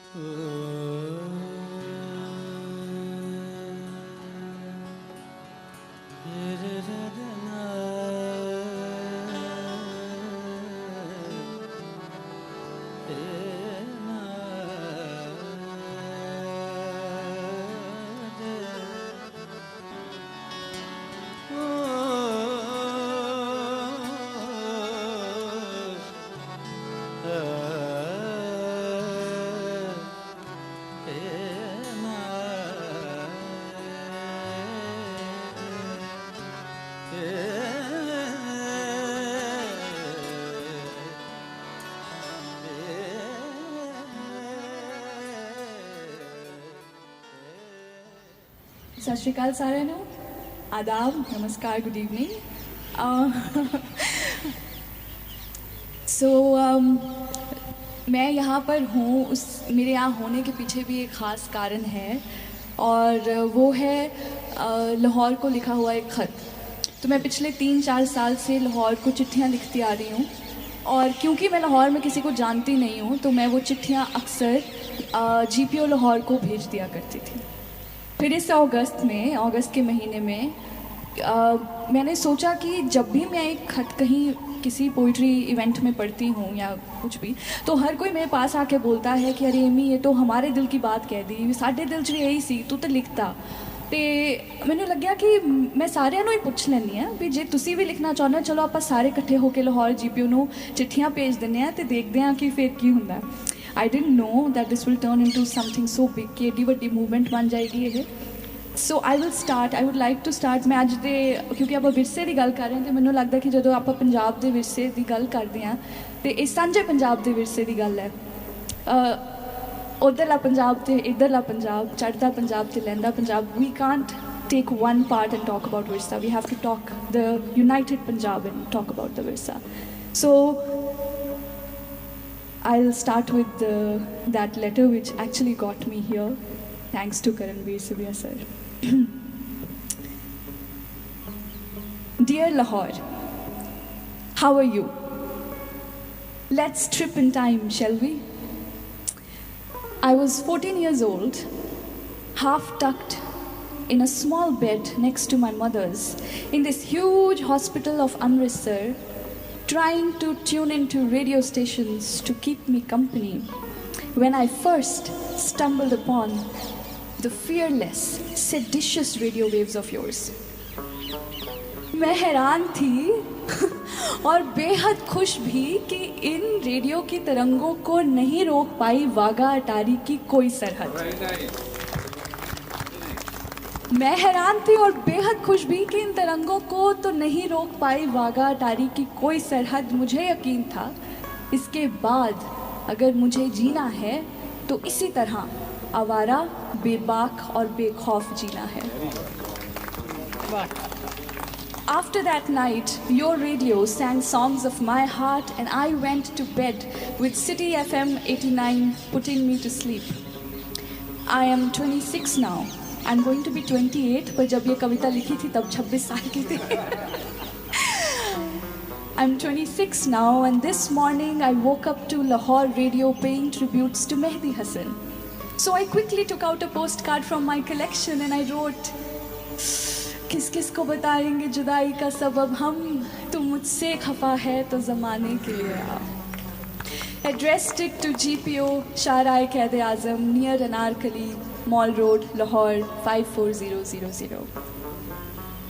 सत श्री अकाल साਰਿਆਂ ਨੂੰ आदाब नमस्कार गुड इवनिंग मैं यहाँ पर हूँ उस मेरे यहाँ होने के पीछे भी एक ख़ास कारण है और वो है लाहौर को लिखा हुआ एक ख़त। तो मैं पिछले 3-4 साल से लाहौर को चिट्ठियाँ लिखती आ रही हूँ और क्योंकि मैं लाहौर में किसी को जानती नहीं हूँ तो मैं वो चिट्ठियाँ अक्सर GPO लाहौर को भेज दिया करती थी। फिर इस अगस्त के महीने में मैंने सोचा कि जब भी मैं एक खत कहीं किसी पोइट्री इवेंट में पढ़ती हूँ या कुछ भी तो हर कोई मेरे पास आके बोलता है कि अरे एमी ये तो हमारे दिल की बात कह दी, साढ़े दिल च भी यही सी, तू तो लिखता। तो मैंने लग्या कि मैं सारिਆਂ ਨੂੰ ही पुछ लैनी हाँ भी जे तुसी भी लिखना चाਹੁੰਦੇ हो चलो आप सारे इकट्ठे होकर लाहौर GPO ਨੂੰ चिट्ठियाँ भेज ਦਿੰਦੇ हैं तो देखते हैं कि फिर की होंदा। I didn't know that this will turn into something so big कि एडी वड्डी मूवमेंट बन जाएगी ये। So I would like to start. मैं अज दे क्योंकि आप विरसे की गल कर रहे हैं तो मैंने लगता कि जो आप पंजाब के विरसे की गल करते हैं तो ये सांझे पंजाब के विरसे की गल है। उधरला पंजाब तो इधरला पंजाब, चढ़दा पंजाब तो लैंदा Punjab. We can't take one part and talk about virsa, we have to talk the united Punjab and talk about the virsa. So I'll start with that letter which actually got me here, thanks to Karanveer Sivya sir. Dear Lahore, how are you? Let's trip in time, shall we? I was 14 years old, half tucked in a small bed next to my mother's in this huge hospital of Amritsar, trying to tune into radio stations to keep me company, when I first stumbled upon the fearless, seditious radio waves of yours. मैं हैरान थी और बेहद खुश भी कि इन radio की तरंगों को नहीं रोक पाई वाघा अटारी की कोई सरहद। मैं हैरान थी और बेहद खुश भी कि इन तरंगों को तो नहीं रोक पाई वाघा अटारी की कोई सरहद। मुझे यकीन था इसके बाद अगर मुझे जीना है तो इसी तरह आवारा, बेबाक और बेखौफ जीना है। After that night, your radio sang songs of my heart and I went to bed with City FM 89 putting me to sleep. I am 26 now. I'm going to be 28, पर जब ये कविता लिखी थी तब 26 साल की थी। I'm 26 now and this morning I woke up to Lahore radio paying tributes to Mehdi Hasan. So I quickly took out a postcard from my collection and I wrote, किस किस को बताएंगे जुदाई का सबब हम, तुम मुझसे खफा है तो ज़माने के लिए आप। Addressed it to GPO Shahrae Quaid-e-Azam near Anarkali Mall Road, Lahore 54000.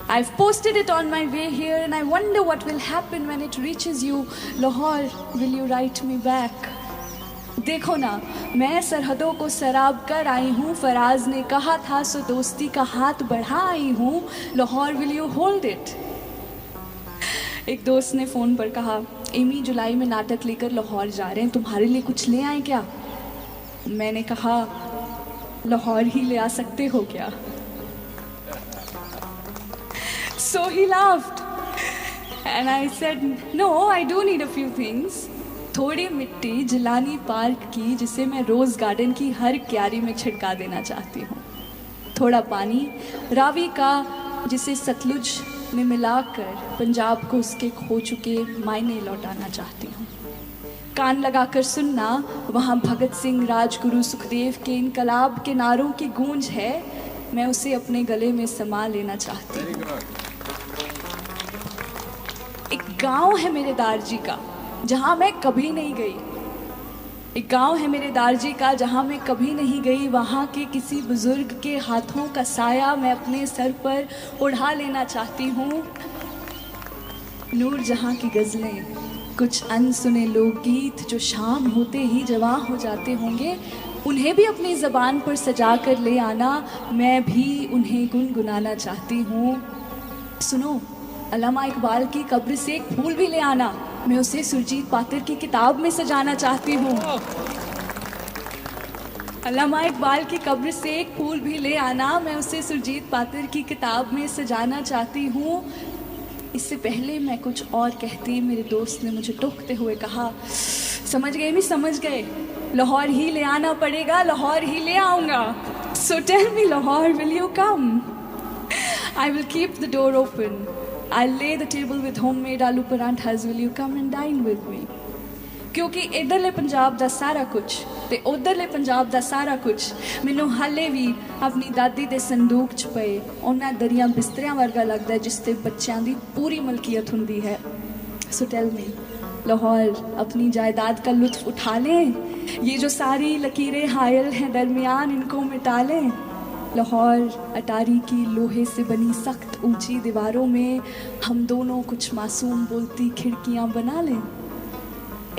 I've posted it on my way here and I wonder what will happen when it reaches you. Lahore, will you write me back? देखो ना, मैं सरहदों को सराब कर आई हूँ, फराज ने कहा था सो दोस्ती का हाथ बढ़ा आई हूँ। Lahore, will you hold it? एक दोस्त ने फ़ोन पर कहा, एमी जुलाई में नाटक लेकर लाहौर जा रहे हैं, तुम्हारे लिए कुछ ले आए क्या? मैंने कहा, लाहौर ही ले आ सकते हो क्या? So he laughed and I said, no, I do need a few things. थोड़ी मिट्टी जिलानी पार्क की जिसे मैं रोज़ गार्डन की हर क्यारी में छिड़का देना चाहती हूँ। थोड़ा पानी रावी का जिसे सतलुज में मिलाकर पंजाब को उसके खो चुके मायने लौटाना चाहती हूँ। कान लगाकर सुनना, वहाँ भगत सिंह, राजगुरु, सुखदेव के इनकलाब के नारों की गूंज है। मैं उसे अपने गले में समा लेना चाहती हूँ। एक गांव है मेरे दारजी का जहाँ मैं कभी नहीं गई। एक गांव है मेरे दारजी का जहाँ मैं कभी नहीं गई। वहाँ के किसी बुजुर्ग के हाथों का साया मैं अपने सर पर उड़ा लेना चाहती हूँ। नूर जहाँ की गज़लें, कुछ अनसुने लोकगीत जो शाम होते ही जवां हो जाते होंगे, उन्हें भी अपनी ज़बान पर सजा कर ले आना। मैं भी उन्हें गुनगुनाना चाहती हूँ। सुनो, अल्लामा इकबाल की कब्र से एक फूल भी ले आना। मैं उसे सुरजीत पातर की किताब में सजाना चाहती हूँ। अल्लामा इकबाल की कब्र से एक फूल भी ले आना। मैं उसे सुरजीत पातर की किताब में सजाना चाहती हूँ। इससे पहले मैं कुछ और कहती, मेरे दोस्त ने मुझे टोकते हुए कहा, समझ गए नहीं समझ गए, लाहौर ही ले आना पड़ेगा, लाहौर ही ले आऊँगा। So tell me Lahore, will you come? I will keep the door open. I'll lay the table with homemade aloo paranthas. Will you come and dine with me? क्योंकि इधरले पंजाब ਦਾ ਸਾਰਾ ਕੁਝ ਤੇ ਉਧਰਲੇ पंजाब ਦਾ ਸਾਰਾ ਕੁਝ ਮੈਨੂੰ ਹਾਲੇ ਵੀ ਆਪਣੀ ਦਾਦੀ ਦੇ ਸੰਦੂਕ 'ਚ ਪਏ ਉਹਨਾਂ ਦਰੀਆਂ ਬਿਸਤਰਿਆਂ ਵਰਗਾ ਲੱਗਦਾ ਜਿਸ ਤੇ ਬੱਚਿਆਂ ਦੀ ਪੂਰੀ ਮਲਕੀਅਤ ਹੁੰਦੀ ਹੈ। So tell me, लाहौर अपनी जायदाद का लुत्फ उठा लें, ये जो सारी लकीरें हायल हैं दरमियान इनको मिटा लें। लाहौर अटारी की लोहे से बनी सख्त ऊंची दीवारों में हम दोनों कुछ मासूम बोलती खिड़कियां बना लें।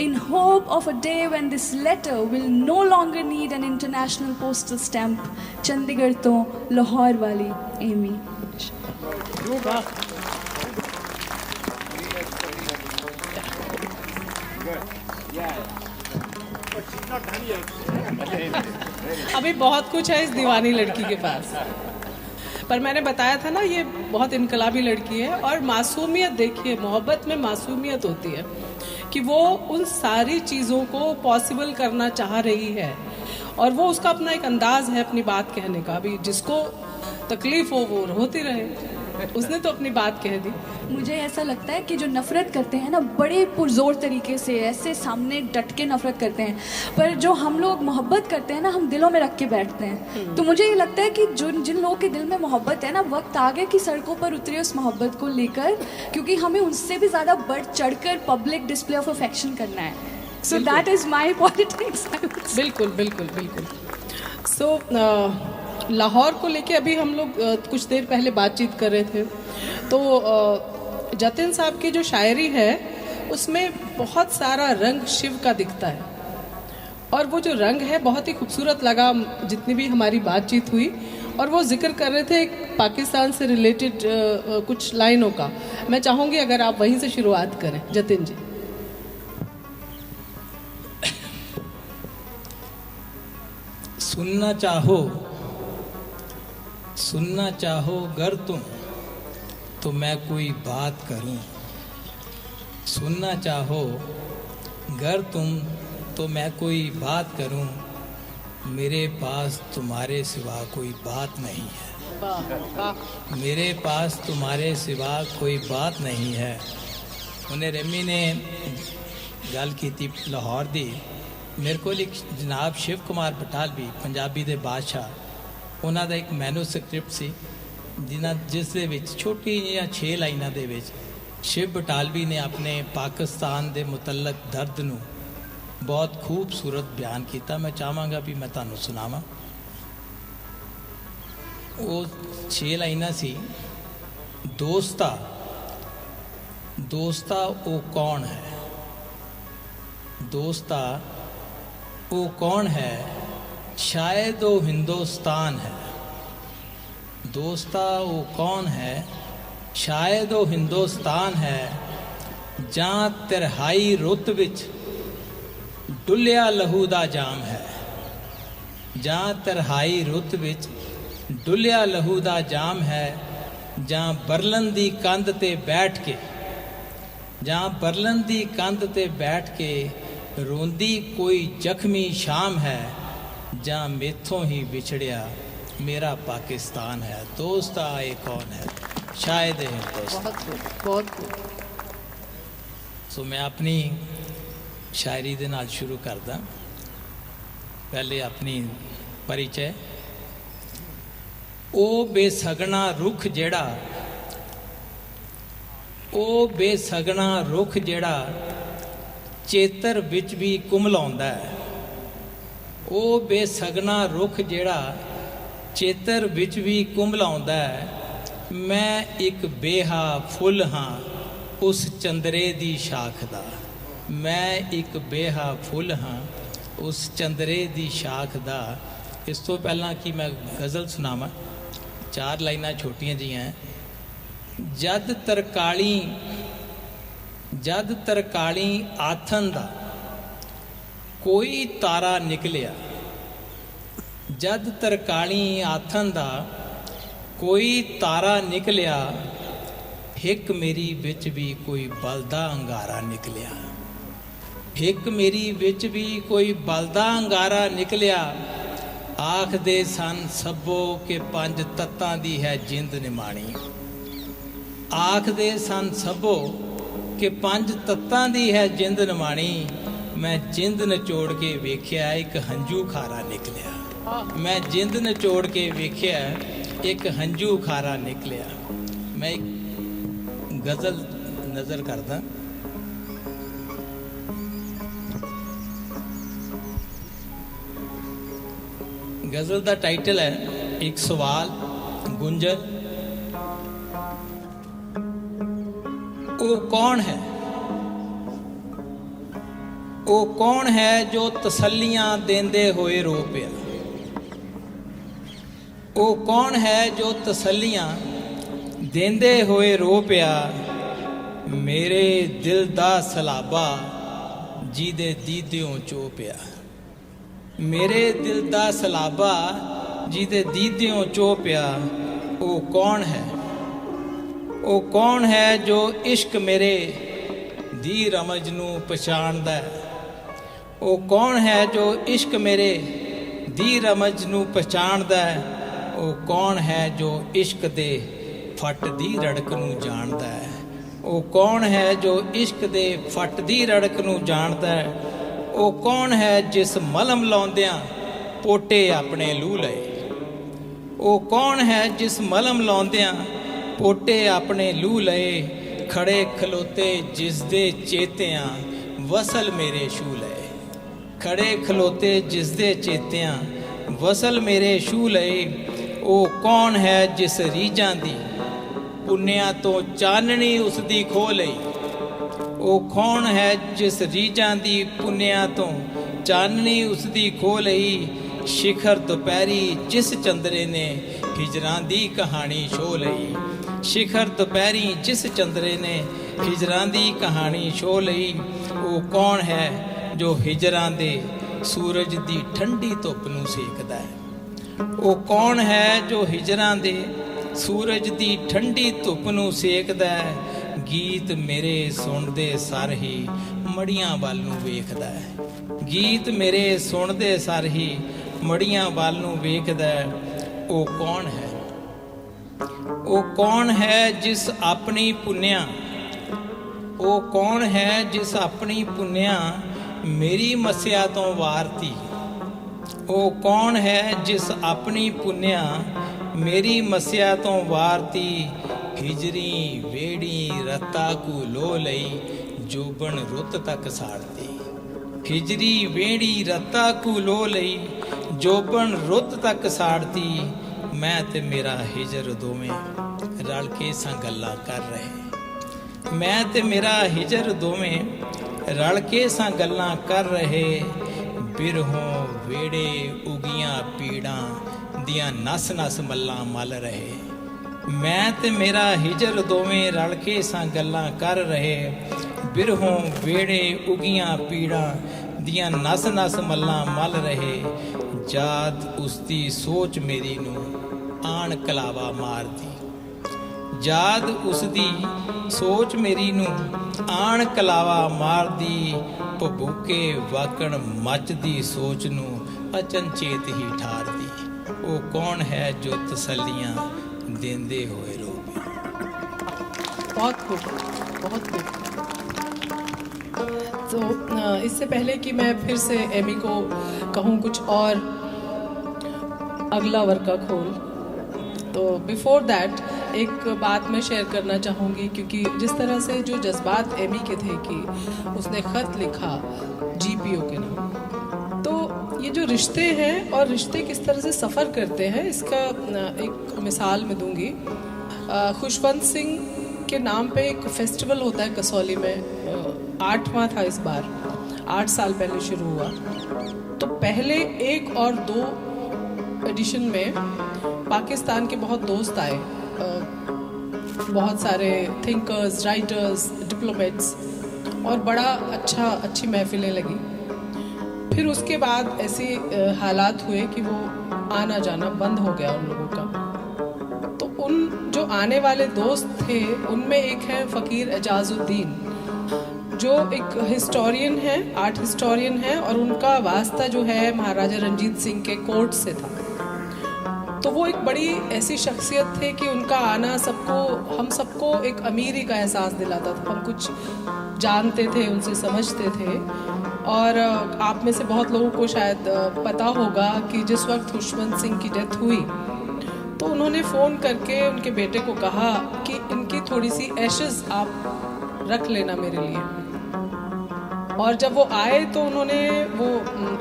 In hope of a day when this letter will no longer need an international postal stamp, Chandigarh तो लाहौर वाली एमी। अभी बहुत कुछ है इस दीवानी लड़की के पास, पर मैंने बताया था ना ये बहुत इनकलाबी लड़की है। और मासूमियत देखिए, मोहब्बत में मासूमियत होती है कि वो उन सारी चीज़ों को पॉसिबल करना चाह रही है और वो उसका अपना एक अंदाज है अपनी बात कहने का। अभी जिसको तकलीफ हो वो होती रहे, उसने तो अपनी बात कह दी। मुझे ऐसा लगता है कि जो नफ़रत करते हैं ना बड़े पुरजोर तरीके से ऐसे सामने डट के नफ़रत करते हैं, पर जो हम लोग मोहब्बत करते हैं ना हम दिलों में रख के बैठते हैं। तो मुझे ये लगता है कि जो जिन लोगों के दिल में मोहब्बत है ना, वक्त आ गया कि सड़कों पर उतरे उस मोहब्बत को लेकर, क्योंकि हमें उनसे भी ज़्यादा बढ़ चढ़कर पब्लिक डिस्प्ले ऑफ अफेक्शन करना है। So that is my politics. बिल्कुल बिल्कुल बिल्कुल। सो लाहौर को लेके अभी हम लोग कुछ देर पहले बातचीत कर रहे थे, तो जतिन साहब की जो शायरी है उसमें बहुत सारा रंग शिव का दिखता है और वो जो रंग है बहुत ही खूबसूरत लगा जितनी भी हमारी बातचीत हुई। और वो जिक्र कर रहे थे पाकिस्तान से रिलेटेड कुछ लाइनों का। मैं चाहूँगी अगर आप वहीं से शुरुआत करें जतिन जी। सुनना चाहो गर तुम तो मैं कोई बात करूं। सुनना चाहो गर तुम तो मैं कोई बात करूं। मेरे पास तुम्हारे सिवा कोई बात नहीं है। मेरे पास तुम्हारे सिवा कोई बात नहीं है। उन्हें रमी ने गल की लाहौर दी। मेरे को एक जनाब शिव कुमार बटालवी पंजाबी दे बादशाह, ਉਹਨਾਂ ਦਾ ਇੱਕ ਮੈਨੂਸਕ੍ਰਿਪਟ ਸੀ ਜਿਸ ਦੇ ਵਿੱਚ ਛੋਟੀ ਜਿਹੀਆਂ 6 ਲਾਈਨਾਂ ਦੇ ਵਿੱਚ ਸ਼ਿਵ ਬਟਾਲਵੀ ਨੇ ਆਪਣੇ ਪਾਕਿਸਤਾਨ ਦੇ ਮੁਤਲਕ ਦਰਦ ਨੂੰ ਬਹੁਤ ਖੂਬਸੂਰਤ ਬਿਆਨ ਕੀਤਾ। ਮੈਂ ਚਾਹਾਂਗਾ ਵੀ ਮੈਂ ਤੁਹਾਨੂੰ ਸੁਣਾਵਾਂ। ਉਹ 6 ਲਾਈਨਾਂ ਸੀ। ਦੋਸਤਾ ਉਹ ਕੌਣ ਹੈ? ਦੋਸਤਾ ਉਹ कौन है? शायद वो हिंदुस्तान है। दोस्ता वो कौन है? शायद वो हिंदुस्तान है। जहाँ तिरहाई रुत विच डुलिया लहू दा जाम है। जहाँ तिरहाई रुत विच डुलिया लहू दा जाम है। जहाँ बरलन दी कंध ते बैठ के बैठ के रोंदी कोई जख्मी शाम है। जहाँ मेथों ही बिछड़िया मेरा पाकिस्तान है। दोस्ता ये कौन है? शायद हिंदुस्तान। बहुत खूब। सो मैं अपनी ਸ਼ਾਇਰੀ ਦੇ ਨਾਲ ਸ਼ੁਰੂ ਕਰਦਾ। ਪਹਿਲੇ ਆਪਣੀ परिचय। ओ बेसगना रुख जेड़ा, ओ बेसगना रुख जेड़ा चेतर विच भी कुमलाउंदा है। ओ बेसगना रुख जेड़ा चेतर विच भी कुमलाउंदा है। मैं एक बेहा फुल हाँ उस चंदरे दी शाख दा। मैं एक बेहा फुल हाँ उस चंदरे दी शाख दा। इस तो पहला कि मैं गज़ल सुनावा, 4 लाइनां छोटियां जिहियां हैं। जद तरकाली आथन दा कोई तारा निकलिया। जद तरकाली आथन दा कोई तारा निकलिया। हिक मेरी विच भी कोई बलदा अंगारा निकलिया। हिक मेरी विच भी कोई बलदा अंगारा निकलिया। आखदे सन सभो के 5 तत्तां दी है जिंद निमाणी। आखदे सन सभो के 5 तत्तां दी है जिंद निमाणी। मैं जिंद नचोड़ के वेख्या एक हंजू खारा निकलिया। मैं जिंद नचोड़ के वेख्या एक हंजू खारा निकलिया। मैं एक गज़ल नज़र करदा। गज़ल का टाइटल है एक सवाल गुंजल। ओ कौन है, ओ कौन है जो तसल्लियां देंदे होए रो पिया। ओ कौन है जो तसल्लियां देंदे होए रो पिया। मेरे दिल दा सलाबा जिदे दीदियों चो पिया। मेरे दिल दा सलाबा जिदे दीदियों चो पिया। ओ कौन है, ओ कौन है जो इश्क मेरे दी रमज नू पछाणदा है। ओ कौन है जो इश्क मेरे दी रमज नू पछाणदा है। ओ कौन है जो इश्क दे फट दी रड़क नू जानदा है। ओ कौन है जो इश्क दे फट दी रड़क नू जानदा है। ओ कौन है जिस मलम लाउंदियां पोटे अपने लूह लए। ओ कौन है जिस मलम लाउंदियां पोटे अपने लूह लए। खड़े खलोते जिस दे चेतियां वसल मेरे छू लए। खड़े खलोते जिस दे चेतियां वसल मेरे छू लए। ओ कौन है जिस रीजां दी पुन्निया तो चाननी उसदी खो लई। ओ कौन है जिस रीजां दी पुन्निया तो चाननी उसदी खो लई। शिखर दोपहरी जिस चंद्रे ने हिजरां दी कहानी छो लई। शिखर दोपहरी जिस चंद्रे ने हिजरां दी कहानी छो लई। ओ कौन है जो हिजरां दे सूरज दी ठंडी धुप नूं सेकदा है। ओ कौन है जो हिजरां दे सूरज दी ठंडी धुप नूं सेकदा है। गीत मेरे सुनदे सर ही मड़ियां वाल नूं वेखदा है। गीत मेरे सुनदे सर ही मड़ियां वाल नूं वेखदा है। ओ कौन है, ओ कौन है जिस अपनी पुन्निया। ओ कौन है जिस अपनी पुन्निया मेरी मस्या तो वारती। ओ कौन है जिस अपनी पुन्निया मेरी मस्या तो वारती। हिजरी वेड़ी रत्ता को लो लई जोबन रुत तक साड़ती। हिजरी वेड़ी रत्ता को लो लई जोबन रुत तक साड़ती। मैं ते मेरा हिजर दोवें रल के सां गल्लां कर रहे। मैं ते मेरा हिजर दोवें रल के सां गल्लां कर रहे। बिरहों वेड़े उगियां पीड़ां दियां नस नस मल्लां मल रहे। मैं ते मेरा हिजर दोवें रल के सां गल्लां कर रहे। बिरहों वेड़े उगियां पीड़ां दियां नस नस मल्लां मल रहे। जाद उसदी सोच मेरी नूं आण कलावा मारदी। जाद उसदी सोच मेरी नूं आण कलावा मारदी। भबूके वाकण मचदी सोच नूं अचनचेत ही ठारदी। ओ कौन है जो तसल्लियां देंदे होए रो पिया। बहुत खूब, बहुत खूब। तो इससे पहले कि मैं फिर से एमी को कहूँ कुछ और अगला वर्क का खोल, तो बिफोर दैट एक बात मैं शेयर करना चाहूँगी, क्योंकि जिस तरह से जो जज्बात एमी के थे कि उसने ख़त लिखा जीपीओ के नाम, तो ये जो रिश्ते हैं और रिश्ते किस तरह से सफ़र करते हैं, इसका एक मिसाल मैं दूंगी। खुशवंत सिंह के नाम पे एक फेस्टिवल होता है कसौली में, 8वां था इस बार, 8 साल पहले शुरू हुआ। तो पहले 1 और 2 एडिशन में पाकिस्तान के बहुत दोस्त आए, बहुत सारे थिंकर्स, राइटर्स, डिप्लोमेट्स, और बड़ा अच्छी महफिलें लगी। फिर उसके बाद ऐसे हालात हुए कि वो आना जाना बंद हो गया उन लोगों का। तो उन जो आने वाले दोस्त थे उनमें एक है फ़कीर एजाजुद्दीन, जो एक हिस्टोरियन है, आर्ट हिस्टोरियन है, और उनका वास्ता जो है महाराजा रंजीत सिंह के कोर्ट से था। तो वो एक बड़ी ऐसी शख्सियत थे कि उनका आना हम सबको एक अमीरी का एहसास दिलाता था। हम कुछ जानते थे, उनसे समझते थे। और आप में से बहुत लोगों को शायद पता होगा कि जिस वक्त खुशवंत सिंह की डेथ हुई तो उन्होंने फ़ोन करके उनके बेटे को कहा कि इनकी थोड़ी सी एशेज़ आप रख लेना मेरे लिए। और जब वो आए तो उन्होंने वो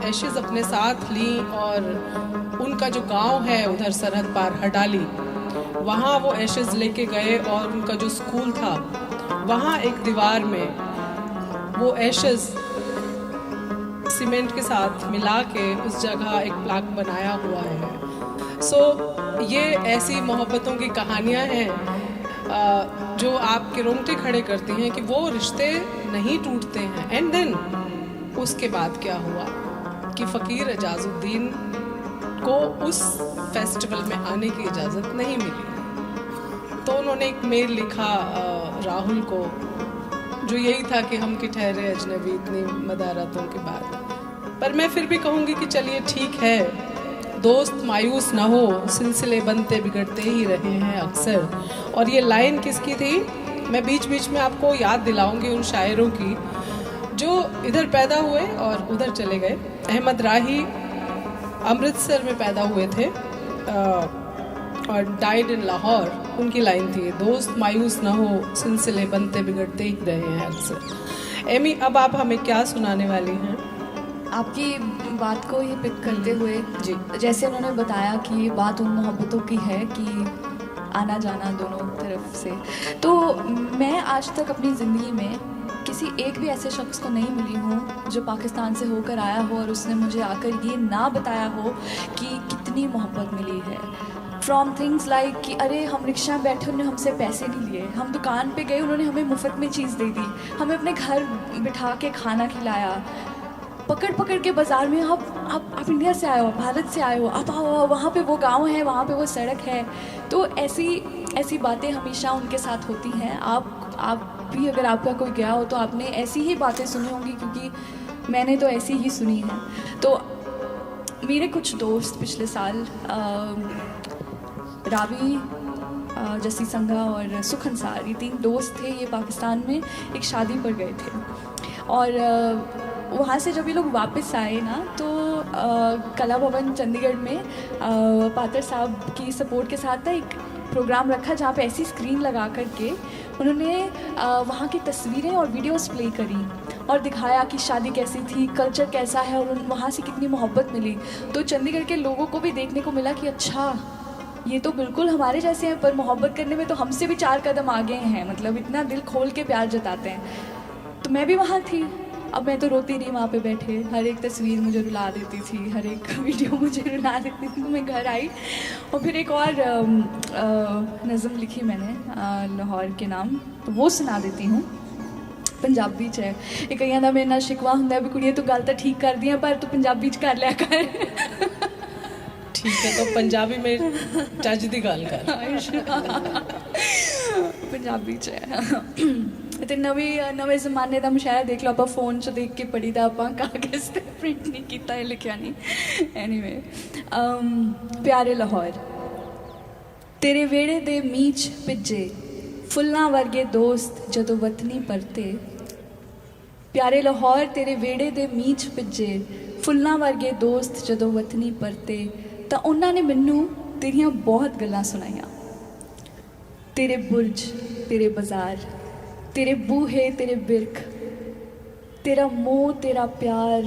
एशेज़ अपने साथ ली, और उनका जो गांव है उधर सरहद पार हडाली, वहाँ वो एशेज़ लेके गए, और उनका जो स्कूल था वहाँ एक दीवार में वो एशेज़ सीमेंट के साथ मिला के उस जगह एक प्लाक बनाया हुआ है। सो ये ऐसी मोहब्बतों की कहानियाँ हैं जो आपके रोंगटे खड़े करती हैं कि वो रिश्ते नहीं टूटते हैं। एंड देन उसके बाद क्या हुआ कि फ़कीर एजाजुद्दीन को उस फेस्टिवल में आने की इजाज़त नहीं मिली। तो उन्होंने एक मेल लिखा राहुल को, जो यही था कि हम कि ठहरे अजनबी इतनी मदारतों के बाद। पर मैं फिर भी कहूँगी कि चलिए ठीक है, दोस्त मायूस ना हो, सिलसिले बनते बिगड़ते ही रहे हैं अक्सर। और ये लाइन किसकी थी? मैं बीच बीच में आपको याद दिलाऊंगी उन शायरों की जो इधर पैदा हुए और उधर चले गए। अहमद राही अमृतसर में पैदा हुए थे और डाइड इन लाहौर। उनकी लाइन थी, दोस्त मायूस ना हो, सिलसिले बनते बिगड़ते ही रहे हैं अक्सर। एमी, अब आप हमें क्या सुनाने वाली हैं? आपकी बात को ये पिक करते हुए जी, जैसे उन्होंने बताया कि ये बात उन मोहब्बतों की है कि आना जाना दोनों तरफ से, तो मैं आज तक अपनी ज़िंदगी में किसी एक भी ऐसे शख्स को नहीं मिली हूँ जो पाकिस्तान से होकर आया हो और उसने मुझे आकर ये ना बताया हो कि कितनी मोहब्बत मिली है। फ्रॉम थिंग्स लाइक कि अरे हम रिक्शा में बैठे, उन्होंने हमसे पैसे नहीं लिए, हम दुकान पे गए, उन्होंने हमें मुफ्त में चीज़ दे दी, हमें अपने घर बिठा के खाना खिलाया, पकड़ पकड़ के बाज़ार में आप इंडिया से आए हो, भारत से आए हो, आप आओ, वहाँ पे वो गांव है, वहाँ पे वो सड़क है। तो ऐसी बातें हमेशा उनके साथ होती हैं। आप भी अगर आपका कोई गया हो तो आपने ऐसी ही बातें सुनी होंगी, क्योंकि मैंने तो ऐसी ही सुनी हैं। तो मेरे कुछ दोस्त पिछले साल रावी, जसी संघा और सुख अंसार, ये 3 दोस्त थे, ये पाकिस्तान में एक शादी पर गए थे। और वहाँ से जब ये लोग वापस आए ना, तो कला भवन चंडीगढ़ में पात्र साहब की सपोर्ट के साथ ना एक प्रोग्राम रखा जहाँ पे ऐसी स्क्रीन लगा करके उन्होंने वहाँ की तस्वीरें और वीडियोस प्ले करी और दिखाया कि शादी कैसी थी, कल्चर कैसा है, और वहाँ से कितनी मोहब्बत मिली। तो चंडीगढ़ के लोगों को भी देखने को मिला कि अच्छा, ये तो बिल्कुल हमारे जैसे हैं, पर मोहब्बत करने में तो हमसे भी 4 कदम आगे हैं, मतलब इतना दिल खोल के प्यार जताते हैं। तो मैं भी वहाँ थी। अब मैं तो रोती नहीं वहाँ पे बैठे, हर एक तस्वीर मुझे रुला देती थी, हर एक वीडियो मुझे रुला देती थी। तो मैं घर आई और फिर एक और नज़म लिखी मैंने लाहौर के नाम, तो वो सुना देती हूँ। पंजाबी च है ये, कईयां दा मेरे नाल शिकवा हुंदा भी कुड़िए तू गल तां ठीक कर दी पर तू पंजाबी च कर लिया कर। ठीक है, तो पंजाबी में चज दी गल कर। पंजाबी च है। तो नवे जमाने का मुशायरा देख लो, आप फोन च देख के पढ़ी दा, आप कागज़ ते प्रिंट नहीं किया, लिखा नहीं। एनीवे, प्यारे लाहौर, तेरे वेड़े दे मीच भिजे फुल्लां वर्गे दोस्त जदों वतनी परते, ਪਿਆਰੇ ਲਾਹੌਰ ਤੇਰੇ ਵਿਹੜੇ ਦੇ ਮੀਂਹ 'ਚ ਭਿੱਜੇ ਫੁੱਲਾਂ ਵਰਗੇ ਦੋਸਤ ਜਦੋਂ ਵਤਨੀ ਪਰਤੇ ਤਾਂ ਉਹਨਾਂ ਨੇ ਮੈਨੂੰ ਤੇਰੀਆਂ ਬਹੁਤ ਗੱਲਾਂ ਸੁਣਾਈਆਂ। ਤੇਰੇ ਬੁਰਜ, ਤੇਰੇ ਬਾਜ਼ਾਰ, ਤੇਰੇ ਬੂਹੇ, ਤੇਰੇ ਬਿਰਖ, ਤੇਰਾ ਮੋਹ, ਤੇਰਾ ਪਿਆਰ,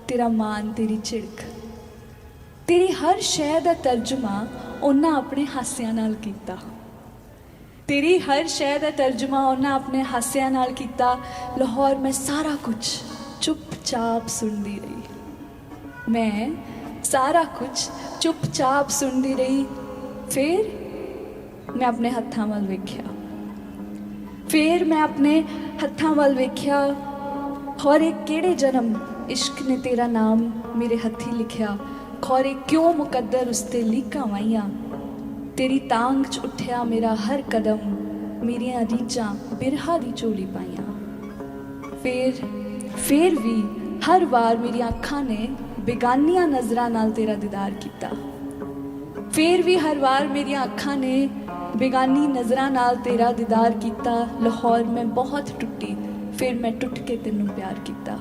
ਤੇਰਾ ਮਾਨ, ਤੇਰੀ ਝਿੜਕ, ਤੇਰੀ ਹਰ ਸ਼ੈ ਦਾ ਤਰਜਮਾ ਉਹਨਾਂ ਆਪਣੇ ਹਾਸਿਆਂ ਨਾਲ ਕੀਤਾ। ਤੇਰੀ ਹਰ ਸ਼ੈ ਦਾ ਤਰਜਮਾ ਉਹਨਾਂ ਆਪਣੇ ਹਾਸਿਆਂ ਨਾਲ ਕੀਤਾ। ਲਾਹੌਰ ਮੈਂ ਸਾਰਾ ਕੁਝ ਚੁੱਪਚਾਪ ਸੁਣਦੀ ਰਹੀ। ਮੈਂ ਸਾਰਾ ਕੁਝ ਚੁੱਪਚਾਪ ਸੁਣਦੀ ਰਹੀ। ਫਿਰ ਮੈਂ ਆਪਣੇ ਹੱਥਾਂ ਵੱਲ ਵੇਖਿਆ। ਫਿਰ ਮੈਂ ਆਪਣੇ ਹੱਥਾਂ ਵੱਲ ਵੇਖਿਆ। ਖੌਰੇ ਕਿਹੜੇ ਜਨਮ ਇਸ਼ਕ ਨੇ ਤੇਰਾ ਨਾਮ ਮੇਰੇ ਹੱਥੀਂ ਲਿਖਿਆ। ਖੌਰੇ ਕਿਉਂ ਮੁਕੱਦਰ ਉਸ 'ਤੇ ਲੀਕਾਂ ਵਾਈਆਂ। ਤੇਰੀ ਤਾਂਗ 'ਚ ਉੱਠਿਆ ਮੇਰਾ ਹਰ ਕਦਮ, ਮੇਰੀਆਂ ਰੀਝਾਂ ਬਿਰਹਾ ਦੀ ਝੋਲੀ ਪਾਈਆਂ। ਫਿਰ ਵੀ ਹਰ ਵਾਰ ਮੇਰੀਆਂ ਅੱਖਾਂ ਨੇ ਬੇਗਾਨੀਆਂ ਨਜ਼ਰਾਂ ਨਾਲ ਤੇਰਾ ਦੀਦਾਰ ਕੀਤਾ। ਫਿਰ ਵੀ ਹਰ ਵਾਰ ਮੇਰੀਆਂ ਅੱਖਾਂ ਨੇ ਬੇਗਾਨੀ ਨਜ਼ਰਾਂ ਨਾਲ ਤੇਰਾ ਦੀਦਾਰ ਕੀਤਾ। ਲਾਹੌਰ ਮੈਂ ਬਹੁਤ ਟੁੱਟੀ, ਫਿਰ ਮੈਂ ਟੁੱਟ ਕੇ ਤੈਨੂੰ ਪਿਆਰ ਕੀਤਾ।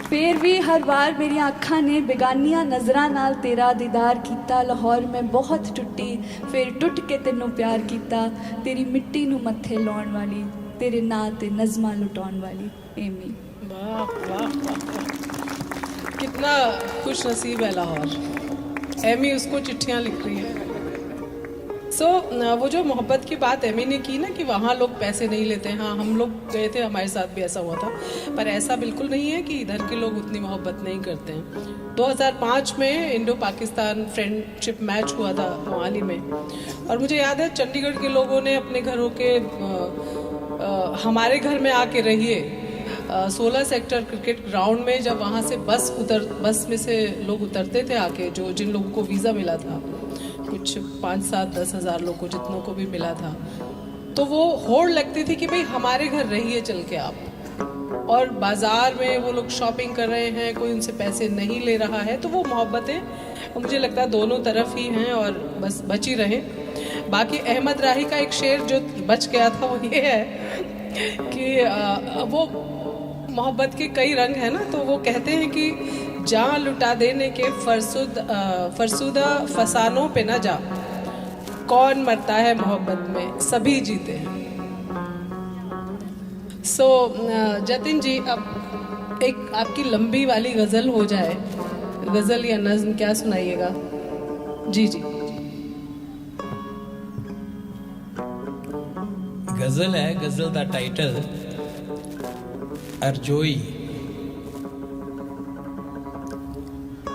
ਫਿਰ ਵੀ ਹਰ ਵਾਰ ਮੇਰੀਆਂ ਅੱਖਾਂ ਨੇ ਬੇਗਾਨੀਆਂ ਨਜ਼ਰਾਂ ਨਾਲ ਤੇਰਾ ਦੀਦਾਰ ਕੀਤਾ। ਲਾਹੌਰ ਮੈਂ ਬਹੁਤ ਟੁੱਟੀ, ਫਿਰ ਟੁੱਟ ਕੇ ਤੈਨੂੰ ਪਿਆਰ ਕੀਤਾ। ਤੇਰੀ ਮਿੱਟੀ ਨੂੰ ਮੱਥੇ ਲਾਉਣ ਵਾਲੀ, ਤੇਰੇ ਨਾਂ ਤੇ ਨਜ਼ਮਾਂ ਲੁਟਾਉਣ ਵਾਲੀ एमी। वाह वाह वाह वाह, कितना खुश नसीब है लाहौर। एमी उसको चिट्ठियाँ लिख रही है। वो जो मोहब्बत की बात एमी ने की ना कि वहाँ लोग पैसे नहीं लेते। हाँ, हम लोग गए थे, हमारे साथ भी ऐसा हुआ था, पर ऐसा बिल्कुल नहीं है कि इधर के लोग उतनी मोहब्बत नहीं करते हैं। 2005 में इंडो पाकिस्तान फ्रेंडशिप मैच हुआ था मोहाली में, और मुझे याद है चंडीगढ़ के लोगों ने अपने घरों के हमारे घर में आके रहिए 16 सेक्टर क्रिकेट ग्राउंड में, जब वहाँ से बस में से लोग उतरते थे आके, जो जिन लोगों को वीज़ा मिला था, कुछ 5-7-10 हज़ार लोगों को जितनों को भी मिला था, तो वो होड़ लगती थी कि भाई हमारे घर रहिए चल के आप। और बाज़ार में वो लोग शॉपिंग कर रहे हैं, कोई उनसे पैसे नहीं ले रहा है, तो वो मोहब्बतें मुझे लगता है दोनों तरफ ही हैं और बस बची रहें। बाकी अहमद राही का एक शेर जो बच गया था वो ये है कि वो मोहब्बत के कई रंग हैं ना, तो वो कहते हैं कि जान लुटा देने के फरसुदा फसानों पे न जा, कौन मरता है मोहब्बत में, सभी जीते हैं। जतिन जी, अब एक आपकी लंबी वाली गज़ल हो जाए, गज़ल या नज़्म क्या सुनाइएगा? जी जी। गज़ल है, गज़ल का टाइटल अरजोई।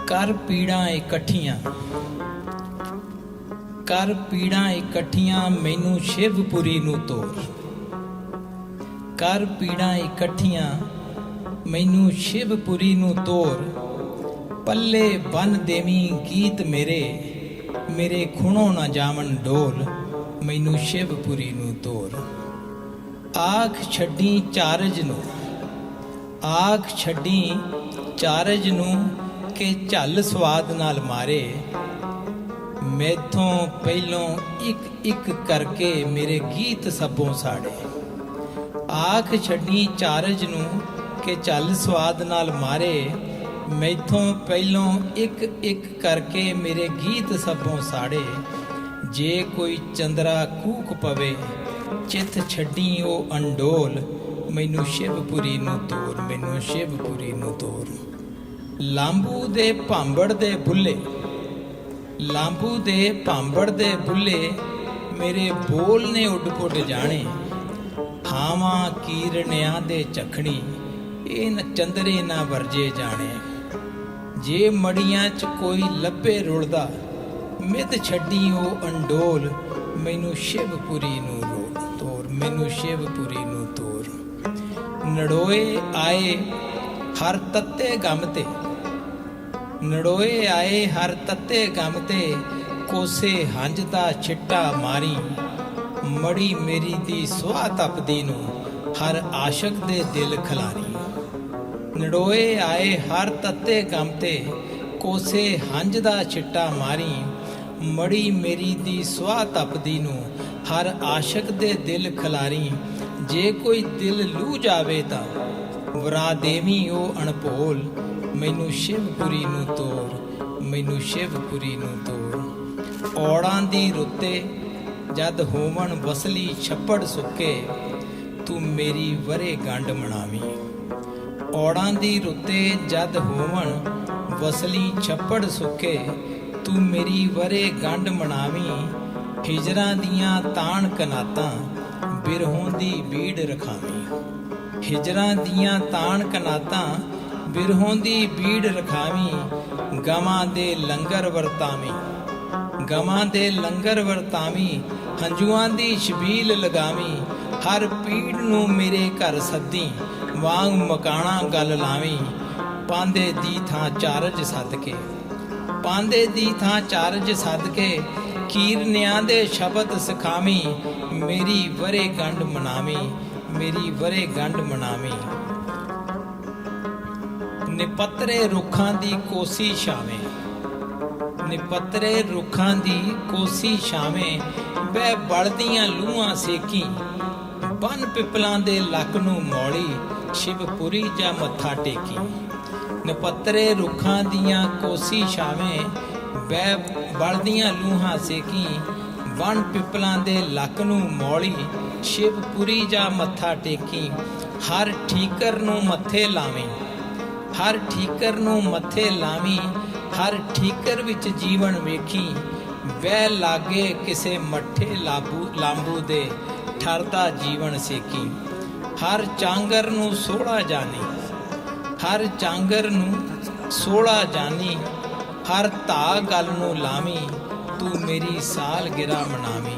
कर पीड़ा इकट्ठियां, कर पीड़ा इकट्ठियां, मैनू शिवपुरी नू तोर। कर पीड़ा इकट्ठियां, मैनू शिवपुरी नू तोर। पल्ले बन देवी गीत मेरे, मेरे खुणों ना जावन डोल, मैनू शिवपुरी नू तोर। आख छड्डी चारज नू, आख छड्डी चारज नू, के झल स्वाद नाल मारे। मैथों पहलों एक एक करके मेरे गीत सबों साड़े। आख छड्डी चारज नू, के झल स्वाद नाल मारे। मैथों पहलों एक एक करके मेरे गीत सबों साड़े। जे कोई चंद्रा कूक पवे, चित छड्डी ओ अंडोल, मैनू शिवपुरी नू तोर, मैनू शिवपुरी नू तोर। लांबू दे भांबड़ दे बुल्ले, लांबू दे भांबड़ दे बुल्ले, मेरे बोल ने उड पुड जाने। हावां कीरनिया दे चखणी, ए न चंदरे ना वरजे जाने। जे मड़ियां च कोई लब्बे रुलदा, मित छड्डी ओ अंडोल, मैनू शिवपुरी नू तोर, मैनू शिवपुरी नू तोर। नड़ोए आए हर तत्ते गम ते, नड़ोए आए हर तत्ते गम ते, कोसे हंज दा छिट्टा मारी। मड़ी मेरी दी सुहा तपदी नू, हर आशक दे दिल खलारी। नड़ोए आए हर तत्ते गम ते, कोसे हंज दा छिट्टा मारी। मड़ी मेरी दी सुहा तपदी नू, ਹਰ ਆਸ਼ਿਕ ਦੇ ਦਿਲ ਖਿਲਾਰੀ, ਜੇ ਕੋਈ ਦਿਲ ਲੂ ਜਾਵੇ ਤਾਂ ਵਰਾ ਦੇਵੀਂ ਉਹ ਅਣਭੋਲ, ਮੈਨੂੰ ਸ਼ਿਵਪੁਰੀ ਨੂੰ ਤੋਰ, ਮੈਨੂੰ ਸ਼ਿਵਪੁਰੀ ਨੂੰ ਤੋਰ। ਔੜਾਂ ਦੀ ਰੁੱਤੇ ਜਦ ਹੋਵਣ ਵਸਲੀ ਛੱਪੜ ਸੁੱਕੇ, ਤੂੰ ਮੇਰੀ ਵਰੇ ਗੰਢ ਮਣਾਵੀਂ। ਔੜਾਂ ਦੀ ਰੁੱਤੇ ਜਦ ਹੋਵਣ ਵਸਲੀ ਛੱਪੜ ਸੁੱਕੇ, ਤੂੰ ਮੇਰੀ ਵਰੇ ਗੰਢ ਮਣਾਵੀਂ। ਹਿਜਰਾਂ ਦੀਆਂ ਤਾਣ ਕਨਾਤਾਂ ਬਿਰਹੋਂ ਦੀ ਬੀੜ ਰਖਾਵੀਂ, ਹਿਜਰਾਂ ਦੀਆਂ ਤਾਣ ਕਨਾਤਾਂ ਬਿਰਹੋਂ ਦੀ ਬੀੜ ਰਖਾਵੀਂ। ਗਵਾਂ ਦੇ ਲੰਗਰ ਵਰਤਾਵੀਂ, ਗਵਾਂ ਦੇ ਲੰਗਰ ਵਰਤਾਵੀਂ। ਹੰਝੂਆਂ ਦੀ ਛਬੀਲ ਲਗਾਵੀਂ, ਹਰ ਪੀੜ ਨੂੰ ਮੇਰੇ ਘਰ ਸੱਦੀ, ਵਾਂਗ ਮਕਾਣਾ ਗੱਲ ਲਾਵੀਂ। ਪਾਂਦੇ ਦੀ ਥਾਂ ਚਾਰਜ ਸਦਕੇ, ਪਾਂਦੇ ਦੀ ਥਾਂ ਚਾਰਜ ਸਦਕੇ, ਕੀਰਨਿਆਂ ਦੇ ਸ਼ਬਦ ਸਿਖਾਵੀਂ। ਮੇਰੀ ਵਰੇ ਗੰਢ ਮਨਾਵੀਂ, ਮੇਰੀ ਵਰੇ ਗੰਢ ਮਨਾਵੀਂ। ਨਿਪੱਤਰੇ ਰੁੱਖਾਂ ਦੀ ਕੋਸੀ ਛਾਵੇਂ, ਨਿਪੱਤਰੇ ਰੁੱਖਾਂ ਦੀ ਕੋਸੀ ਛਾਵੇਂ, ਬਹਿ ਬਲਦੀਆਂ ਲੂਹਾਂ ਸੇਕੀ। ਬਨ ਪਿਪਲਾਂ ਦੇ ਲੱਕ ਨੂੰ ਮੌਲੀ, ਸ਼ਿਵਪੁਰੀ ਜਾ ਮੱਥਾ ਟੇਕੀ। ਨਿਪੱਤਰੇ ਰੁੱਖਾਂ ਦੀਆਂ ਕੋਸੀ ਛਾਵੇਂ, ਬਹਿ ਬਲਦੀਆਂ ਲੂਹਾਂ ਸੇਕੀ। ਬਨ ਪਿਪਲਾਂ ਦੇ ਲੱਕ ਨੂੰ ਮੌਲੀ, ਸ਼ਿਵਪੁਰੀ ਜਾ ਮੱਥਾ ਟੇਕੀ। ਹਰ ਠੀਕਰ ਨੂੰ ਮੱਥੇ ਲਾਵੀਂ, ਹਰ ਠੀਕਰ ਨੂੰ ਮੱਥੇ ਲਾਵੀਂ। ਹਰ ਠੀਕਰ ਵਿੱਚ ਜੀਵਨ ਵੇਖੀ, ਵਹਿ ਲਾਗੇ ਕਿਸੇ ਮੱਠੇ ਲਾਂਬੂ ਦੇ, ਠਰਦਾ ਜੀਵਨ ਸੇਕੀ। ਹਰ ਚਾਂਗਰ ਨੂੰ ਸੋਹਣਾ ਜਾਣੀ, ਹਰ ਚਾਂਗਰ ਨੂੰ ਸੋਹਣਾ ਜਾਣੀ। ਹਰ ਧਾ ਗੱਲ ਨੂੰ ਲਾਵੀਂ, ਤੂੰ ਮੇਰੀ ਸਾਲਗਿਰਾ ਮਨਾਵੀਂ,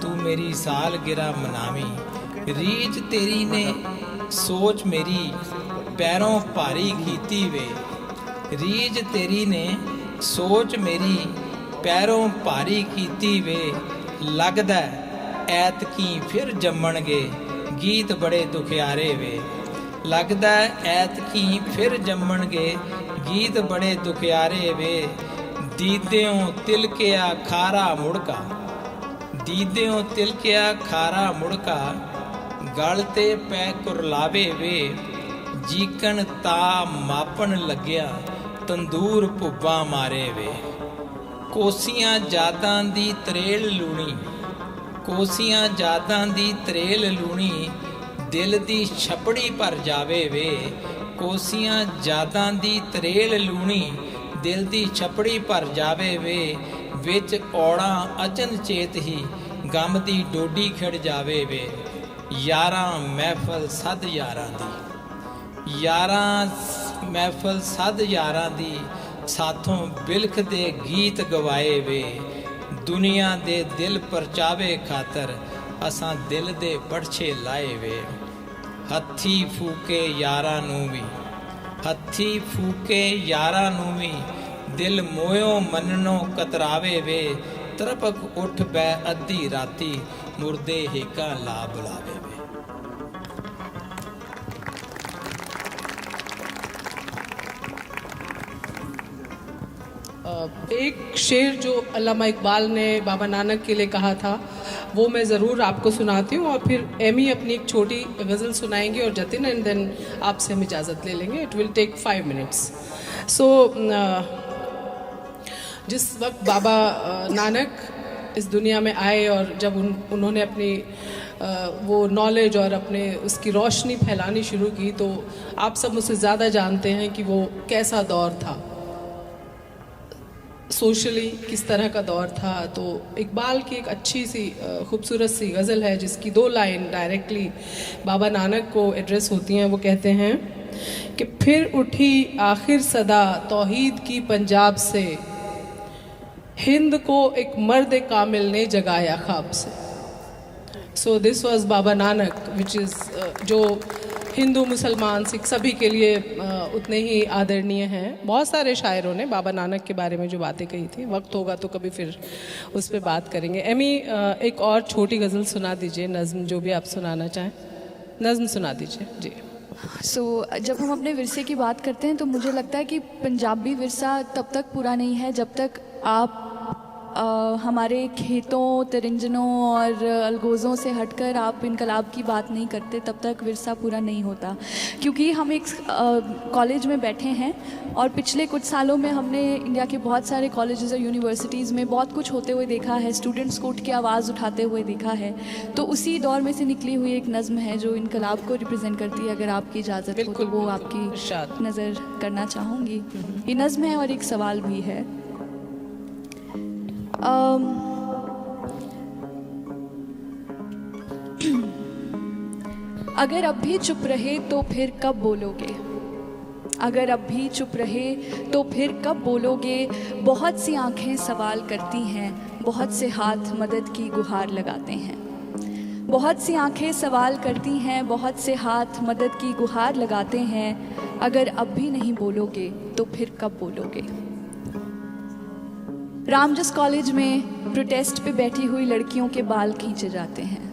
ਤੂੰ ਮੇਰੀ ਸਾਲਗਿਰਾ ਮਨਾਵੀਂ। ਰੀਝ ਤੇਰੀ ਨੇ ਸੋਚ ਮੇਰੀ ਪੈਰੋਂ ਭਾਰੀ ਕੀਤੀ ਵੇ, ਰੀਝ ਤੇਰੀ ਨੇ ਸੋਚ ਮੇਰੀ ਪੈਰੋਂ ਭਾਰੀ ਕੀਤੀ ਵੇ। ਲੱਗਦਾ ਐਤਕੀ ਫਿਰ ਜੰਮਣਗੇ ਗੀਤ ਬੜੇ ਦੁਖਿਆਰੇ ਵੇ, ਲੱਗਦਾ ਐਤਕੀ ਫਿਰ ਜੰਮਣਗੇ ਗੀਤ ਬੜੇ ਦੁਖਿਆਰੇ ਵੇ। ਦੀਦਿਓਂ ਤਿਲਕਿਆ ਖਾਰਾ ਮੁੜਕਾ, ਦੀਦਿਓਂ ਤਿਲਕਿਆ ਖਾਰਾ ਮੁੜਕਾ। ਗਲ ਤੇ ਪੈ ਕੁਰਲਾਵੇ ਵੇ, ਜੀਕਣ ਤਾ ਮਾਪਣ ਲੱਗਿਆ ਤੰਦੂਰ ਭੁੱਬਾ ਮਾਰੇ ਵੇ। ਕੋਸੀਆਂ ਜਾਦਾਂ ਦੀ ਤਰੇਲ ਲੂਣੀ, ਕੋਸੀਆਂ ਜਾਦਾਂ ਦੀ ਤਰੇਲ ਲੂਣੀ। ਦਿਲ ਦੀ ਛਪੜੀ ਭਰ ਜਾਵੇ ਵੇ, ਕੋਸੀਆਂ ਜਾਦਾਂ ਦੀ ਤਰੇਲ ਲੂਣੀ। ਦਿਲ ਦੀ ਛਪੜੀ ਭਰ ਜਾਵੇ ਵੇ। ਵਿੱਚ ਔੜਾਂ ਅਚਨ ਚੇਤ ਹੀ ਗਮ ਦੀ ਡੋਡੀ ਖਿੜ ਜਾਵੇ ਵੇ। ਯਾਰਾਂ ਮਹਿਫਲ ਸਦ ਯਾਰਾਂ ਦੀ, ਯਾਰਾਂ ਮਹਿਫਲ ਸਦ ਯਾਰਾਂ ਦੀ। ਸਾਥੋਂ ਬਿਲਖ ਦੇ ਗੀਤ ਗਵਾਏ ਵੇ, ਦੁਨੀਆ ਦੇ ਦਿਲ ਪਰਚਾਵੇ ਖਾਤਰ ਅਸਾਂ ਦਿਲ ਦੇ ਬੜਛੇ ਲਾਏ ਵੇ। ਹੱਥੀ ਫੂਕੇ ਯਾਰਾਂ ਨੂੰ ਵੀ, ਹੱਥੀ ਫੂਕੇ ਯਾਰਾਂ ਨੂੰ ਵੀ। ਦਿਲ ਮੋਇਓ ਮੰਨਣੋਂ ਕਤਰਾਵੇ ਵੇ, ਤਰਪਕ ਉੱਠ ਬੈ ਅੱਧੀ ਰਾਤੀ ਮੁਰਦੇ ਹੇਕਾਂ ਲਾ ਬੁਲਾਵੇ ਵੇ। एक शेर जो अल्लामा इकबाल ने बाबा नानक के लिए कहा था वो मैं ज़रूर आपको सुनाती हूँ, और फिर एमी अपनी एक छोटी गज़ल सुनाएंगे और जतिन, एंड देन आपसे हम इजाज़त ले लेंगे। It will take 5 minutes. So जिस वक्त बाबा नानक इस दुनिया में आए और जब उन्होंने अपनी वो नॉलेज और अपने उसकी रोशनी फैलानी शुरू की, तो आप सब मुझसे ज़्यादा जानते हैं कि वो कैसा दौर था, सोशली किस तरह का दौर था। तो इकबाल की एक अच्छी सी खूबसूरत सी गज़ल है जिसकी 2 लाइन डायरेक्टली बाबा नानक को एड्रेस होती हैं। वो कहते हैं कि फिर उठी आखिर सदा तौहीद की पंजाब से, हिंद को एक मर्द कामिल ने जगाया ख्वाब से। So this was Baba Nanak, which is जो हिंदू मुसलमान सिख सभी के लिए उतने ही आदरणीय हैं। बहुत सारे शायरों ने बाबा नानक के बारे में जो बातें कही थी, वक्त होगा तो कभी फिर उस पर बात करेंगे। एमी एक और छोटी गज़ल सुना दीजिए, नज़्म जो भी आप सुनाना चाहें, नज़्म सुना दीजिए जी। जब हम अपने विरसे की बात करते हैं तो मुझे लगता है कि पंजाबी विरसा तब तक पूरा नहीं है जब तक आप हमारे खेतों, तिरिंजनों और अलगोज़ों से हटकर आप इनकलाब की बात नहीं करते, तब तक विरसा पूरा नहीं होता। क्योंकि हम एक कॉलेज में बैठे हैं और पिछले कुछ सालों में हमने इंडिया के बहुत सारे कॉलेजेस और यूनिवर्सिटीज़ में बहुत कुछ होते हुए देखा है, स्टूडेंट्स को उठ के आवाज़ उठाते हुए देखा है। तो उसी दौर में से निकली हुई एक नज़्म है जो इनकलाब को रिप्रेजेंट करती है। अगर आपकी इजाज़त हो तो वो आपकी इरशाद। नज़र करना चाहूँगी। ये नज़्म है और एक सवाल भी है। अगर अब भी चुप रहे तो फिर कब बोलोगे? अगर अब भी चुप रहे तो फिर कब बोलोगे? बहुत सी आंखें सवाल करती हैं, बहुत से हाथ मदद की गुहार लगाते हैं। बहुत सी आंखें सवाल करती हैं, बहुत से हाथ मदद की गुहार लगाते हैं। अगर अब भी नहीं बोलोगे तो फिर कब बोलोगे? रामजस कॉलेज में प्रोटेस्ट पे बैठी हुई लड़कियों के बाल खींचे जाते हैं।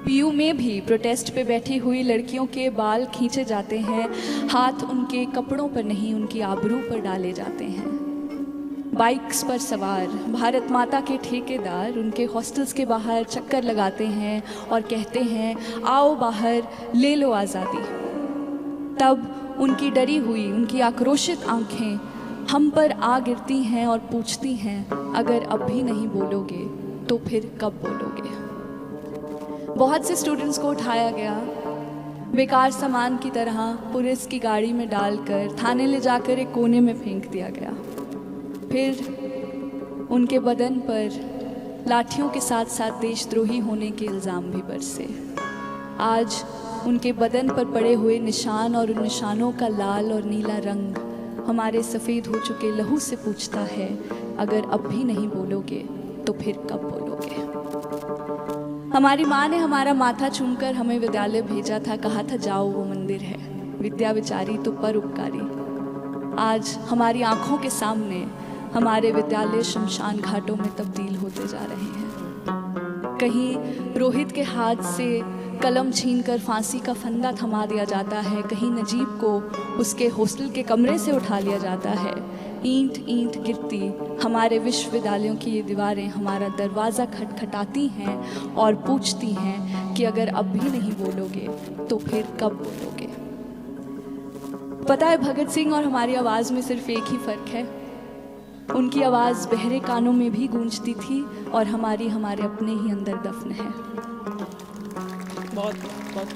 पीयू में भी प्रोटेस्ट पे बैठी हुई लड़कियों के बाल खींचे जाते हैं। हाथ उनके कपड़ों पर नहीं, उनकी आबरू पर डाले जाते हैं। बाइक्स पर सवार भारत माता के ठेकेदार उनके हॉस्टल्स के बाहर चक्कर लगाते हैं और कहते हैं, आओ बाहर ले लो आज़ादी। तब उनकी डरी हुई, उनकी आक्रोशित आंखें हम पर आ गिरती हैं और पूछती हैं, अगर अब भी नहीं बोलोगे तो फिर कब बोलोगे? बहुत से स्टूडेंट्स को उठाया गया, बेकार सामान की तरह पुलिस की गाड़ी में डालकर थाने ले जाकर एक कोने में फेंक दिया गया। फिर उनके बदन पर लाठियों के साथ साथ देशद्रोही होने के इल्ज़ाम भी बरसे। आज उनके बदन पर पड़े हुए निशान और उन निशानों का लाल और नीला रंग हमारे सफ़ेद हो चुके लहू से पूछता है, अगर अब भी नहीं बोलोगे तो फिर कब बोलोगे? हमारी माँ ने हमारा माथा चूमकर हमें विद्यालय भेजा था, कहा था जाओ वो मंदिर है, विद्या विचारी तो परोपकारी। आज हमारी आंखों के सामने हमारे विद्यालय शमशान घाटों में तब्दील होते जा रहे हैं। कहीं रोहित के हाथ से कलम छीनकर फांसी का फंदा थमा दिया जाता है, कहीं नजीब को उसके हॉस्टल के कमरे से उठा लिया जाता है। ईंट ईंट गिरती हमारे विश्वविद्यालयों की ये दीवारें हमारा दरवाज़ा खटखटाती हैं और पूछती हैं कि अगर अब भी नहीं बोलोगे तो फिर कब बोलोगे? पता है, भगत सिंह और हमारी आवाज़ में सिर्फ एक ही फ़र्क है। उनकी आवाज़ बहरे कानों में भी गूंजती थी और हमारे अपने ही अंदर दफन है। बहुत बहुत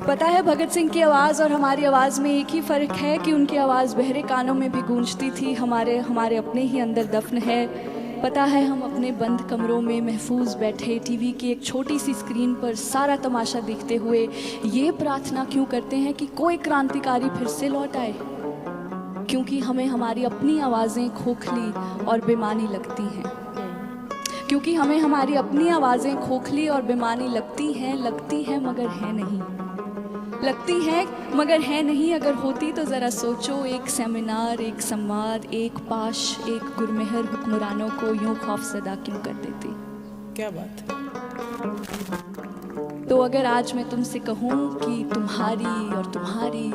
पता है, भगत सिंह की आवाज़ और हमारी आवाज़ में एक ही फ़र्क है कि उनकी आवाज़ बहरे कानों में भी गूंजती थी, हमारे अपने ही अंदर दफन है। पता है, हम अपने बंद कमरों में महफूज बैठे टीवी की एक छोटी सी स्क्रीन पर सारा तमाशा देखते हुए ये प्रार्थना क्यों करते हैं कि कोई क्रांतिकारी फिर से लौट आए? क्योंकि हमें हमारी अपनी आवाज़ें खोखली और बेमानी लगती हैं। क्योंकि हमें हमारी अपनी आवाज़ें खोखली और बेमानी लगती हैं मगर है नहीं। लगती हैं मगर है नहीं। अगर होती तो ज़रा सोचो, एक सेमिनार, एक संवाद, एक पाश, एक गुरमेहर हुक्मरानों को यूं खौफज़दा क्यों कर देती? क्या बात है। तो अगर आज मैं तुमसे कहूँ कि तुम्हारी और तुम्हारी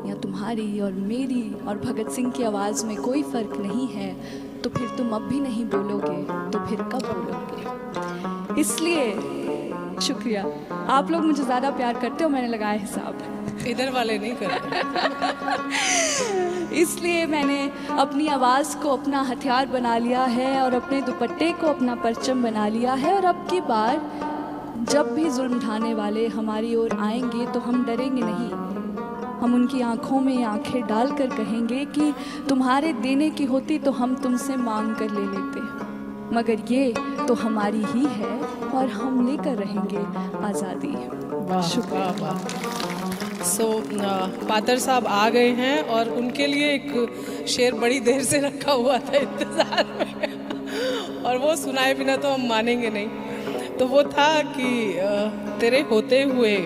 या तुम्हारी और मेरी और भगत सिंह की आवाज़ में कोई फ़र्क नहीं है, तो फिर तुम अब भी नहीं बोलोगे तो फिर कब बोलोगे? इसलिए शुक्रिया, आप लोग मुझे ज़्यादा प्यार करते हो, मैंने लगाया हिसाब। इधर वाले नहीं करते। इसलिए मैंने अपनी आवाज़ को अपना हथियार बना लिया है और अपने दुपट्टे को अपना परचम बना लिया है। और अब की बार जब भी जुल्म ढाने वाले हमारी ओर आएंगे तो हम डरेंगे नहीं। हम उनकी आंखों में आंखें डालकर कहेंगे कि तुम्हारे देने की होती तो हम तुमसे मांग कर ले लेते, मगर ये तो हमारी ही है और हम लेकर रहेंगे आज़ादी। शुक्रिया। सो पातर साहब आ गए हैं और उनके लिए एक शेर बड़ी देर से रखा हुआ था इंतज़ार में, और वो सुनाए बिना तो हम मानेंगे नहीं। तो वो था कि तेरे होते हुए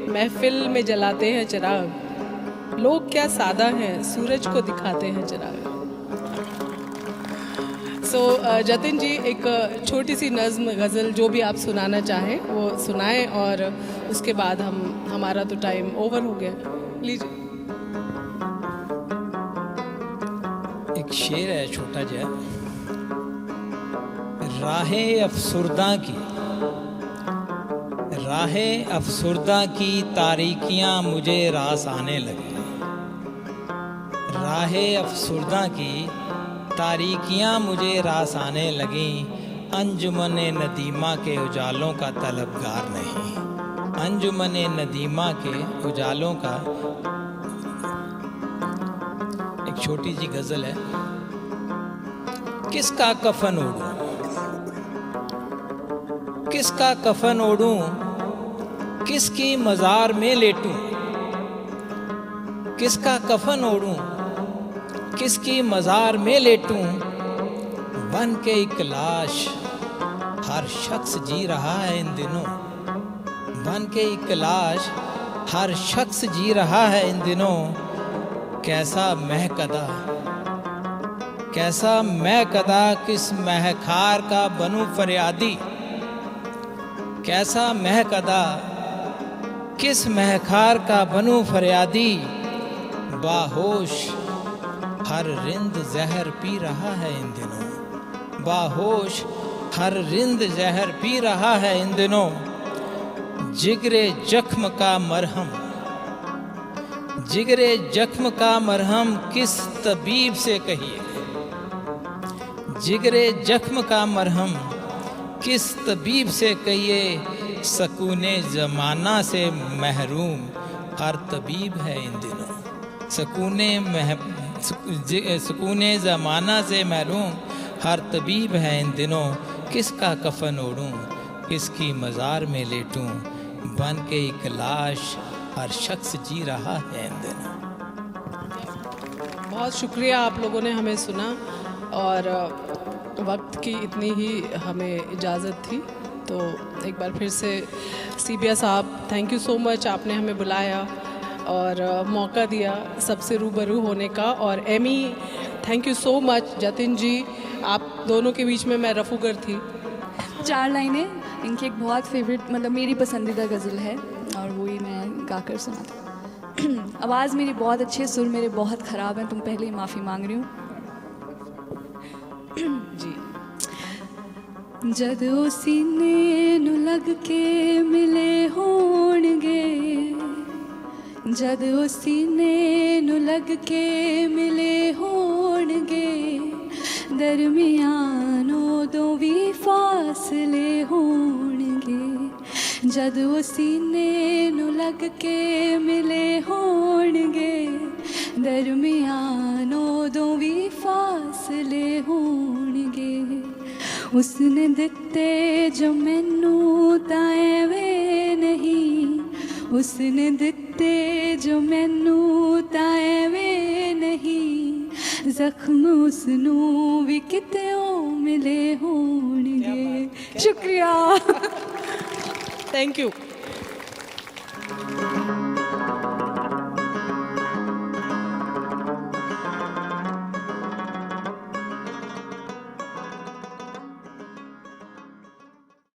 महफिल में जलाते हैं चिराग, लोग क्या सादा हैं सूरज को दिखाते हैं चिराग। सो जतिन जी, एक छोटी सी नज़्म गज़ल जो भी आप सुनाना चाहें वो सुनाएं, और उसके बाद हमारा तो टाइम ओवर हो गया। लीजिए। एक शेर है छोटा जा, राहें अफसुर्दा की तारीकियां मुझे रास आने लगी। राहें अफसुर्दा की तारीकियां मुझे रास आने लगी। अंजुमन नदीमा के उजालों का तलबगार नहीं। अंजुमन नदीमा के उजालों का। एक छोटी सी गजल है। किसका कफन ओढ़ूं, किसका कफन ओढ़ूं, किसकी मजार में लेटूं। किसका कफन ओढ़ूं, किसकी मजार में लेटूं। बन के एक लाश हर शख्स जी रहा है इन दिनों। बन के एक लाश हर शख्स जी रहा है इन दिनों। कैसा महकदा, कैसा महकदा, किस महखार का बनूं फरियादी। कैसा महकदा, किस महखार का बनूं फरियादी। बाहोश हर रिंद जहर पी रहा है इन दिनों। बाहोश हर रिंद जहर पी रहा है इन दिनों। जिगरे जख्म का मरहम, जिगरे जख्म का मरहम किस तबीब से कहिए। जिगरे जख्म का मरहम किस तबीब से कहिए। सकूने ज़माना से महरूम हर तबीब है इन दिनों। सकूने ज़माना से महरूम हर तबीब है इन दिनों। किसका कफन ओढ़ूं, किसकी मज़ार में लेटूं। बन के एक लाश हर शख्स जी रहा है इन दिनों। बहुत शुक्रिया, आप लोगों ने हमें सुना और वक्त की इतनी ही हमें इजाज़त थी। तो एक बार फिर से सीबिया साहब, थैंक यू सो मच, आपने हमें बुलाया और मौका दिया सबसे रूबरू होने का। और Amy, thank you so much. Jatin ji, आप दोनों के बीच में मैं रफूगर थी। 4 लाइनें इनकी एक बहुत फेवरेट, मतलब मेरी पसंदीदा गज़ल है और वही मैं गाकर सुनाती। आवाज़ मेरी बहुत अच्छी है, सुर मेरे बहुत ख़राब हैं, तुम पहले ही माफ़ी मांग रही हूँ जी। जद ओ सीने नू लग के मिले होणगे। जद ओ सीने नू लग के मिले होणगे। दरमियान उदों भी फासले होणगे। जद ओ सीने नू लग के मिले होणगे। दरमियान उदों भी फासले होणगे। उसने दिते जो मैनू तां एवें नहीं। उसने दिते जो मैनू तां एवें नहीं। जख्म उसनू भी किते मिले होणगे। शुक्रिया। Thank you.